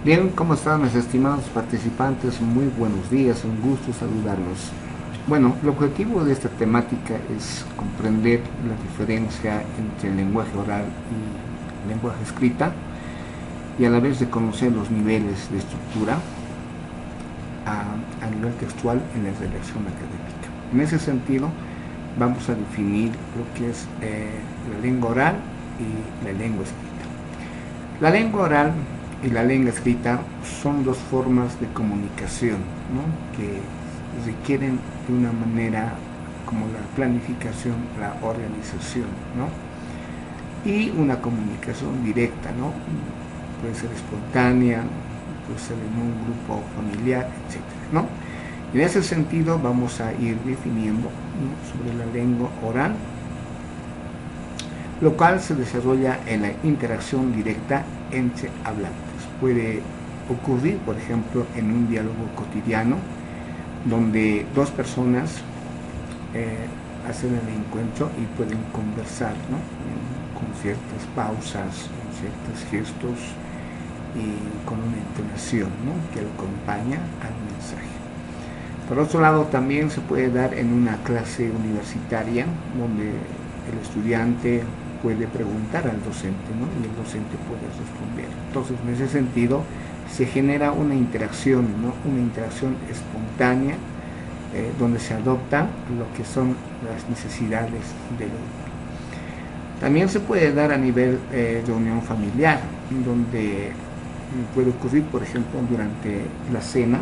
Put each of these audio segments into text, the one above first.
Bien, ¿cómo están mis estimados participantes? Muy buenos días, un gusto saludarlos. Bueno, el objetivo de esta temática es comprender la diferencia entre el lenguaje oral y el lenguaje escrita y a la vez de conocer los niveles de estructura a nivel textual en la redacción académica. En ese sentido, vamos a definir lo que es la lengua oral y la lengua escrita. La lengua oral y la lengua escrita son dos formas de comunicación, ¿no?, que requieren de una manera como la planificación, la organización, ¿no?, y una comunicación directa, ¿no? Puede ser espontánea, puede ser en un grupo familiar, etcétera, ¿no? En ese sentido vamos a ir definiendo, ¿no?, sobre la lengua oral, lo cual se desarrolla en la interacción directa entre hablantes. Puede ocurrir, por ejemplo, en un diálogo cotidiano, donde dos personas hacen el encuentro y pueden conversar, ¿no?, con ciertas pausas, con ciertos gestos y con una entonación, ¿no?, que acompaña al mensaje. Por otro lado, también se puede dar en una clase universitaria, donde el estudiante puede preguntar al docente, ¿no?, y el docente puede responder. Entonces, en ese sentido, se genera una interacción, ¿no?, una interacción espontánea, donde se adopta lo que son las necesidades del grupo. También se puede dar a nivel de unión familiar, donde puede ocurrir, por ejemplo, durante la cena,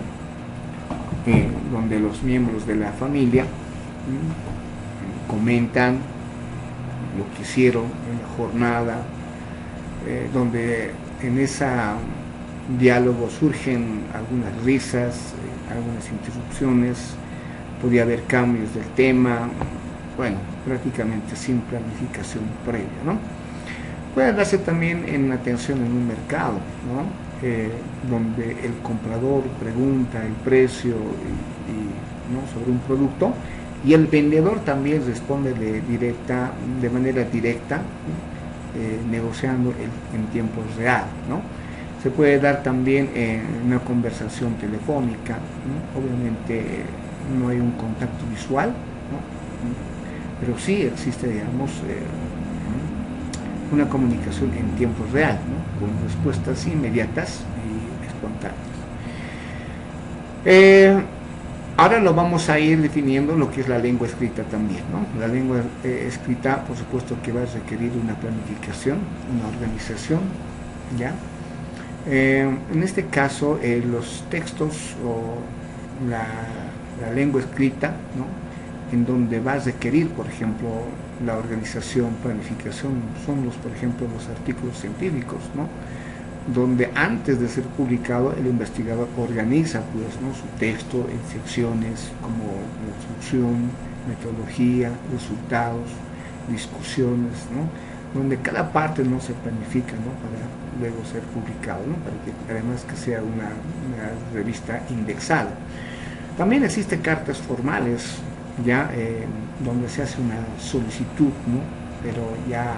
donde los miembros de la familia comentan lo que hicieron en la jornada, donde en ese diálogo surgen algunas risas, algunas interrupciones, podría haber cambios del tema, bueno, prácticamente sin planificación previa, ¿no? Puede darse también en atención en un mercado, ¿no?, donde el comprador pregunta el precio ¿no?, sobre un producto, y el vendedor también responde de manera directa, negociando en tiempo real, ¿no? Se puede dar también una conversación telefónica, ¿no? Obviamente no hay un contacto visual, ¿no?, pero sí existe, digamos, una comunicación en tiempo real, ¿no?, con respuestas inmediatas y espontáneas. Ahora lo vamos a ir definiendo lo que es la lengua escrita también, ¿no? La lengua escrita, por supuesto, que va a requerir una planificación, una organización, ¿ya? En este caso, los textos o la lengua escrita, ¿no?, en donde va a requerir, por ejemplo, la organización, planificación, son por ejemplo, los artículos científicos, ¿no?, donde antes de ser publicado el investigador organiza, pues, ¿no?, su texto en secciones como introducción, metodología, resultados, discusiones, ¿no?, donde cada parte no se planifica, ¿no?, para luego ser publicado, ¿no?, para que además que sea una revista indexada. También existen cartas formales, ya donde se hace una solicitud, ¿no?, pero ya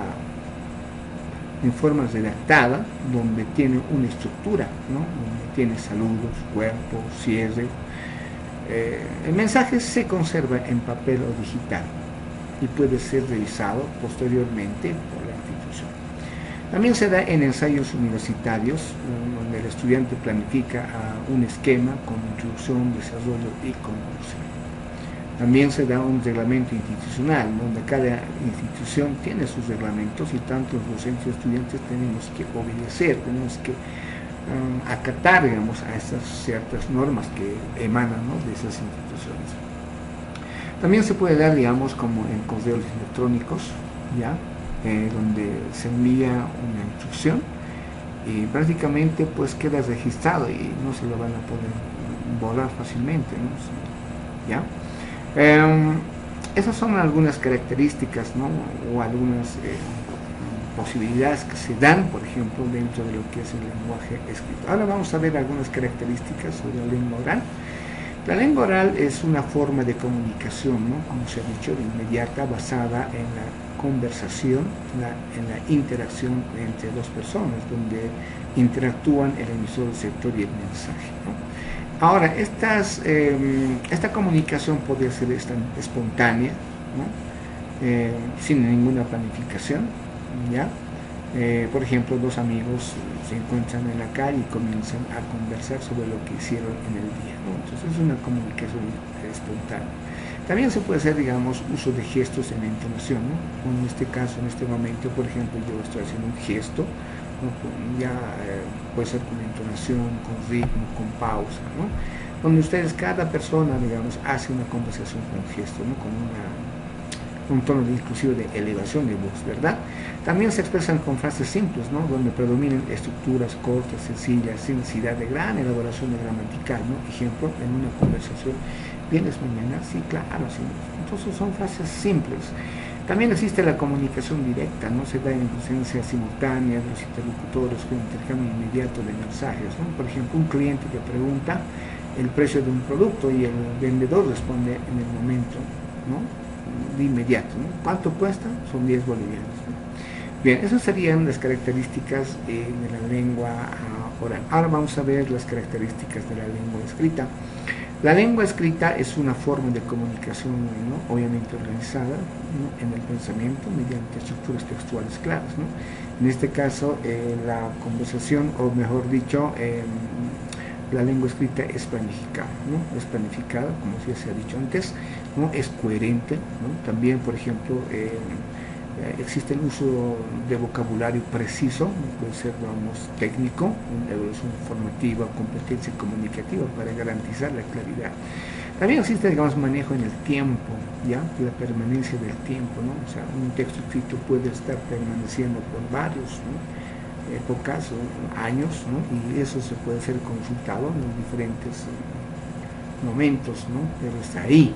en forma redactada, donde tiene una estructura, ¿no?, donde tiene saludos, cuerpo, cierre. El mensaje se conserva en papel o digital y puede ser revisado posteriormente por la institución. También se da en ensayos universitarios, donde el estudiante planifica un esquema con introducción, desarrollo y conclusión. También se da un reglamento institucional, donde cada institución tiene sus reglamentos y tanto los docentes y estudiantes tenemos que obedecer, tenemos que acatar, digamos, a esas ciertas normas que emanan, ¿no?, de esas instituciones. También se puede dar, digamos, como en correos electrónicos, ¿ya?, donde se envía una instrucción y prácticamente pues queda registrado y no se lo van a poder borrar fácilmente, ¿no?, ¿ya? Esas son algunas características, ¿no?, o algunas posibilidades que se dan, por ejemplo, dentro de lo que es el lenguaje escrito. Ahora vamos a ver algunas características sobre la lengua oral. La lengua oral es una forma de comunicación, ¿no? Como se ha dicho, inmediata, basada en la conversación, en la interacción entre dos personas, donde interactúan el emisor, receptor y el mensaje, ¿no? Ahora, esta comunicación puede ser espontánea, ¿no? Sin ninguna planificación, ¿ya? Por ejemplo, dos amigos se encuentran en la calle y comienzan a conversar sobre lo que hicieron en el día, ¿no? Entonces es una comunicación espontánea. También se puede hacer, digamos, uso de gestos en la entonación, ¿no? En este caso, en este momento, por ejemplo, yo estoy haciendo un gesto, ¿no? Ya puede ser con entonación, con ritmo, con pausa, ¿no? Donde ustedes, cada persona, digamos, hace una conversación con gesto, ¿no? Con un tono inclusive de elevación de voz, ¿verdad? También se expresan con frases simples, ¿no? Donde predominan estructuras cortas, sencillas, sin necesidad de gran elaboración gramatical, ¿no? Ejemplo, en una conversación, ¿vienes mañana? Sí, claro, sí. Entonces son frases simples. También existe la comunicación directa, ¿no? Se da en presencia simultánea de los interlocutores con intercambio inmediato de mensajes, ¿no? Por ejemplo, un cliente que pregunta el precio de un producto y el vendedor responde en el momento, ¿no? De inmediato, ¿no? ¿Cuánto cuesta? Son 10 bolivianos, ¿no? Bien, esas serían las características de la lengua oral. Ahora vamos a ver las características de la lengua escrita. La lengua escrita es una forma de comunicación, ¿no? Obviamente organizada, ¿no? En el pensamiento mediante estructuras textuales claras, ¿no? En este caso, la conversación, o mejor dicho, la lengua escrita es planificada, ¿no? Es planificada, como ya se ha dicho antes, ¿no? Es coherente, ¿no? También, por ejemplo, existe el uso de vocabulario preciso, puede ser, vamos, técnico, una evaluación formativa, competencia comunicativa para garantizar la claridad. También existe, digamos, manejo en el tiempo, ¿ya? La permanencia del tiempo, ¿no? O sea, un texto escrito puede estar permaneciendo por varios, ¿no? Épocas o años, ¿no? Y eso se puede ser consultado en los diferentes momentos, ¿no? Pero está ahí,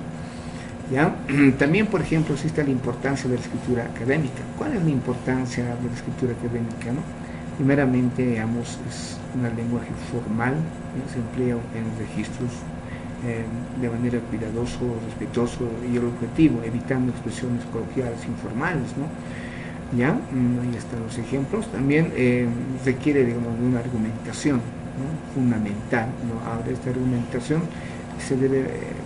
¿ya? También, por ejemplo, existe la importancia de la escritura académica. ¿Cuál es la importancia de la escritura académica, no? Primeramente, digamos, es un lenguaje formal, ¿no? Se emplea en registros de manera cuidadoso, respetuoso y objetivo, evitando expresiones coloquiales informales, ¿no? ¿Ya? Ahí están los ejemplos. También requiere, digamos, de una argumentación, ¿no? Fundamental, ¿no? Ahora, esta argumentación se debe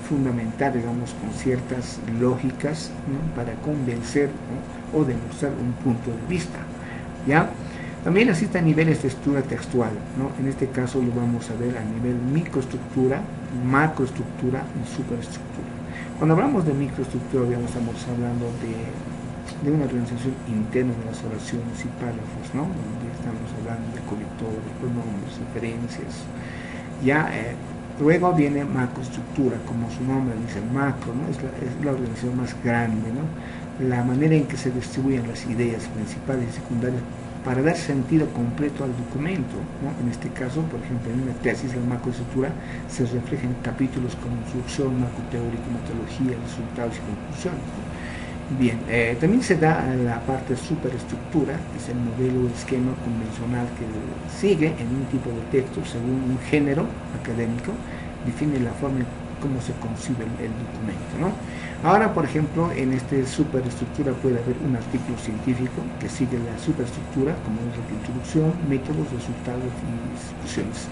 fundamentar, digamos, con ciertas lógicas, ¿no? Para convencer, ¿no? O demostrar un punto de vista, ¿ya? También existen niveles de estructura textual, ¿no? En este caso lo vamos a ver a nivel microestructura, macroestructura y superestructura. Cuando hablamos de microestructura, digamos, estamos hablando de una organización interna de las oraciones y párrafos, ¿no? Donde estamos hablando de conectores, pronombres, referencias. Ya luego viene macroestructura, como su nombre dice, macro, ¿no? Es la organización más grande, ¿no? La manera en que se distribuyen las ideas principales y secundarias para dar sentido completo al documento, ¿no? En este caso, por ejemplo, en una tesis, la macroestructura se refleja en capítulos como introducción, marco teórico, metodología, resultados y conclusiones, ¿no? Bien, también se da la parte superestructura, que es el modelo o esquema convencional que sigue en un tipo de texto según un género académico, define la forma en cómo se concibe el documento, ¿no? Ahora, por ejemplo, en esta superestructura puede haber un artículo científico que sigue la superestructura, como es la introducción, métodos, resultados y discusiones.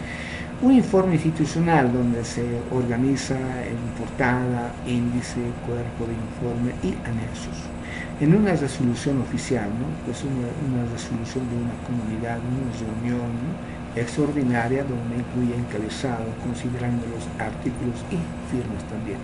Un informe institucional donde se organiza en portada, índice, cuerpo de informe y anexos. En una resolución oficial, ¿no? Pues una resolución de una comunidad, una reunión, ¿no? Extraordinaria donde incluye encabezado, considerando los artículos y firmas también.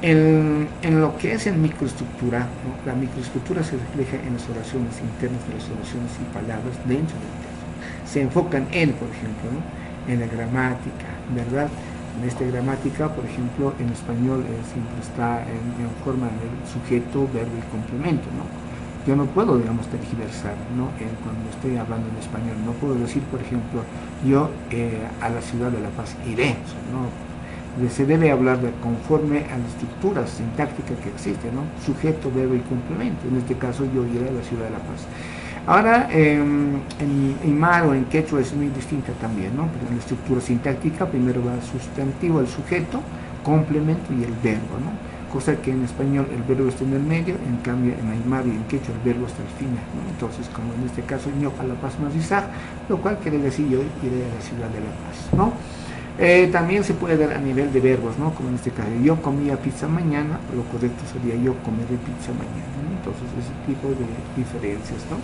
En lo que es en microestructura, ¿no? La microestructura se refleja en las oraciones internas de las oraciones y palabras dentro del texto. Se enfocan en, por ejemplo, ¿no? En la gramática, ¿verdad? En esta gramática, por ejemplo, en español siempre está en forma de sujeto, verbo y complemento, ¿no? Yo no puedo, digamos, tergiversar, ¿no? Cuando estoy hablando en español, no puedo decir, por ejemplo, yo a la ciudad de La Paz iré, o sea, no. Se debe hablar conforme a la estructura sintáctica que existe, ¿no? Sujeto, verbo y complemento. En este caso, yo iré a la ciudad de La Paz. Ahora, en Aymara o en quechua es muy distinta también, ¿no? Pero en la estructura sintáctica, primero va el sustantivo, el sujeto, complemento y el verbo, ¿no? Cosa que en español el verbo está en el medio, en cambio en aymara y en quechua el verbo está al final, ¿no? Entonces, como en este caso, ñoca La Paz Mazizar, lo cual quiere decir yo iré a la ciudad de La Paz, ¿no? También se puede dar a nivel de verbos, ¿no? Como en este caso, yo comía pizza mañana, lo correcto sería yo comeré pizza mañana, ¿no? Entonces, ese tipo de diferencias, ¿no?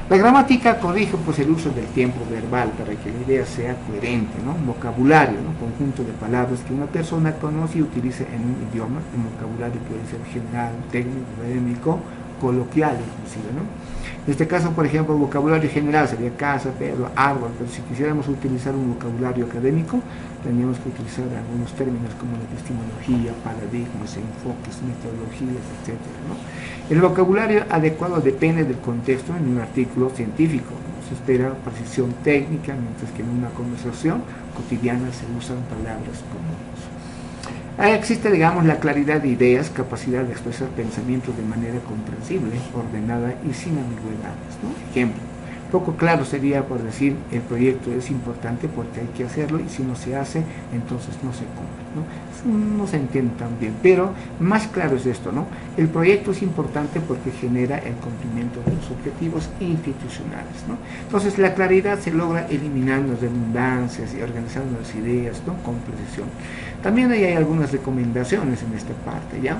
La gramática corrige pues el uso del tiempo verbal para que la idea sea coherente, ¿no? Vocabulario, ¿no? Conjunto de palabras que una persona conoce y utilice en un idioma. El vocabulario puede ser general, técnico, académico, coloquial inclusive, ¿no? En este caso, por ejemplo, el vocabulario general sería casa, perro, árbol, pero si quisiéramos utilizar un vocabulario académico, tendríamos que utilizar algunos términos como la epistemología, paradigmas, enfoques, metodologías, etc., ¿no? El vocabulario adecuado depende del contexto en un artículo científico, ¿no? Se espera precisión técnica, mientras que en una conversación cotidiana se usan palabras comunes. Existe, digamos, la claridad de ideas, capacidad de expresar pensamientos de manera comprensible, ordenada y sin ambigüedades, ¿no? Ejemplo, poco claro sería por decir el proyecto es importante porque hay que hacerlo y si no se hace, entonces no se cumple, ¿no? No se entiende tan bien, pero más claro es esto, ¿no? El proyecto es importante porque genera el cumplimiento de los objetivos institucionales, ¿no? Entonces la claridad se logra eliminando redundancias y organizando las ideas, ¿no? Con precisión. También hay algunas recomendaciones en esta parte, ¿ya?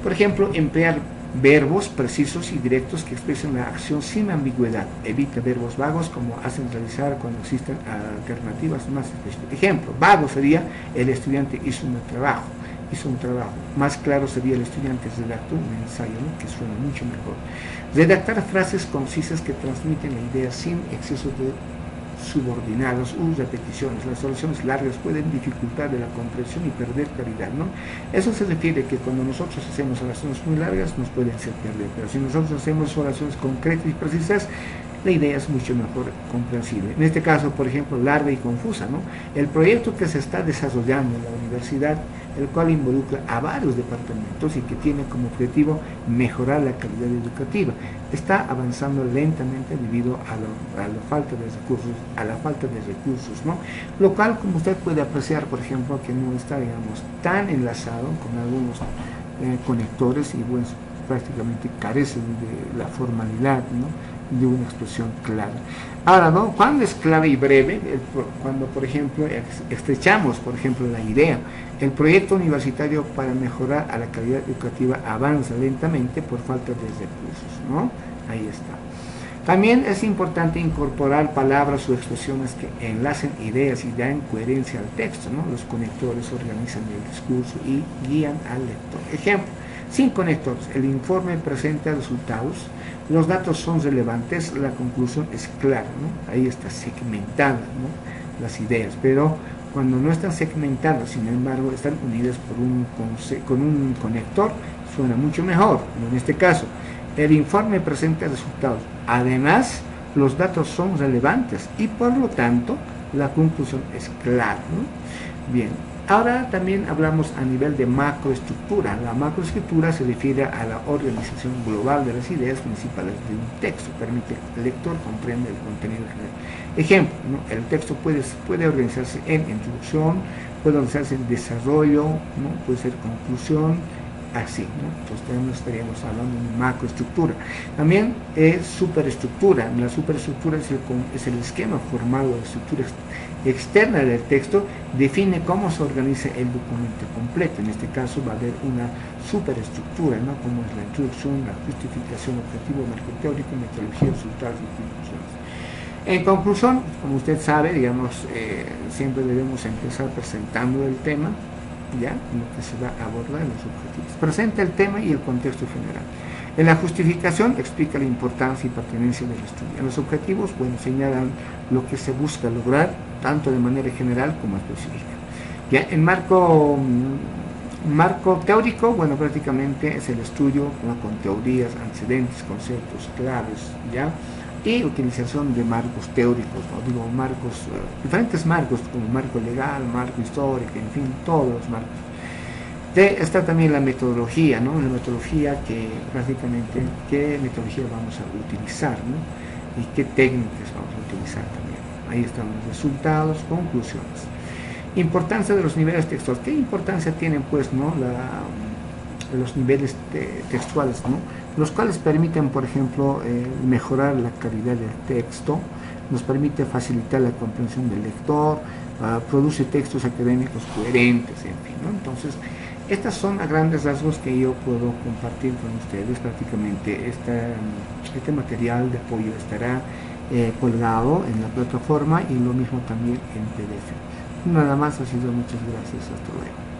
Por ejemplo, emplear verbos precisos y directos que expresen la acción sin ambigüedad. Evita verbos vagos como hacen realizar cuando existen alternativas más específicas. Ejemplo, vago sería el estudiante hizo un trabajo. Más claro sería el estudiante redactó un ensayo, ¿no? Que suena mucho mejor. Redactar frases concisas que transmiten la idea sin exceso de subordinados u repeticiones. Las oraciones largas pueden dificultar de la comprensión y perder claridad, ¿no? Eso se refiere que cuando nosotros hacemos oraciones muy largas nos pueden hacer perder, pero si nosotros hacemos oraciones concretas y precisas, la idea es mucho mejor comprensible. En este caso, por ejemplo, larga y confusa, ¿no? El proyecto que se está desarrollando en la universidad, el cual involucra a varios departamentos y que tiene como objetivo mejorar la calidad educativa, está avanzando lentamente debido a la falta de recursos, ¿no? Lo cual, como usted puede apreciar, por ejemplo, que no está, digamos, tan enlazado con algunos conectores y bueno, prácticamente carecen de la formalidad, ¿no? De una expresión clara. Ahora, ¿no? Cuando es clara y breve, cuando, por ejemplo, estrechamos, por ejemplo, la idea, el proyecto universitario para mejorar a la calidad educativa avanza lentamente por falta de recursos, ¿no? Ahí está. También es importante incorporar palabras o expresiones que enlacen ideas y dan coherencia al texto, ¿no? Los conectores organizan el discurso y guían al lector. Ejemplo, sin conectores, el informe presenta resultados, los datos son relevantes, la conclusión es clara, ¿no? Ahí está segmentada, ¿no? Las ideas, pero cuando no están segmentadas, sin embargo, están unidas con un conector, suena mucho mejor. En este caso, el informe presenta resultados. Además, los datos son relevantes y por lo tanto, la conclusión es clara, ¿no? Bien. Ahora también hablamos a nivel de macroestructura. La macroestructura se refiere a la organización global de las ideas principales de un texto. Permite que el lector comprenda el contenido general. Ejemplo, ¿no? El texto puede organizarse en introducción, puede organizarse en desarrollo, ¿no? Puede ser conclusión, así, ¿no? Entonces estaríamos hablando de macroestructura. También es superestructura. La superestructura es el esquema formado de estructura externa del texto, define cómo se organiza el documento completo. En este caso va a haber una superestructura, ¿no? Como es la introducción, la justificación, objetivo, marco teórico, metodología, resultados y conclusiones. En conclusión, como usted sabe, digamos, siempre debemos empezar presentando el tema, ya, lo que se va a abordar en los objetivos. Presenta el tema y el contexto general. En la justificación explica la importancia y pertinencia del estudio. En los objetivos, bueno, señalan lo que se busca lograr, tanto de manera general como específica. Ya, en marco teórico, bueno, prácticamente es el estudio, ¿no? Con teorías, antecedentes, conceptos, claves, ¿ya? Y utilización de marcos teóricos, ¿no? Digo, diferentes marcos, como marco legal, marco histórico, en fin, todos los marcos. Está también la metodología, ¿no? La metodología que prácticamente, qué metodología vamos a utilizar, ¿no? Y qué técnicas vamos a utilizar también. Ahí están los resultados, conclusiones. Importancia de los niveles textuales. ¿Qué importancia tienen, pues, no, los niveles textuales, ¿no? Los cuales permiten, por ejemplo, mejorar la calidad del texto, nos permite facilitar la comprensión del lector, produce textos académicos coherentes, en fin, ¿no? Entonces, estas son a grandes rasgos que yo puedo compartir con ustedes. Prácticamente este material de apoyo estará colgado en la plataforma y lo mismo también en PDF. Nada más, ha sido, muchas gracias, hasta luego.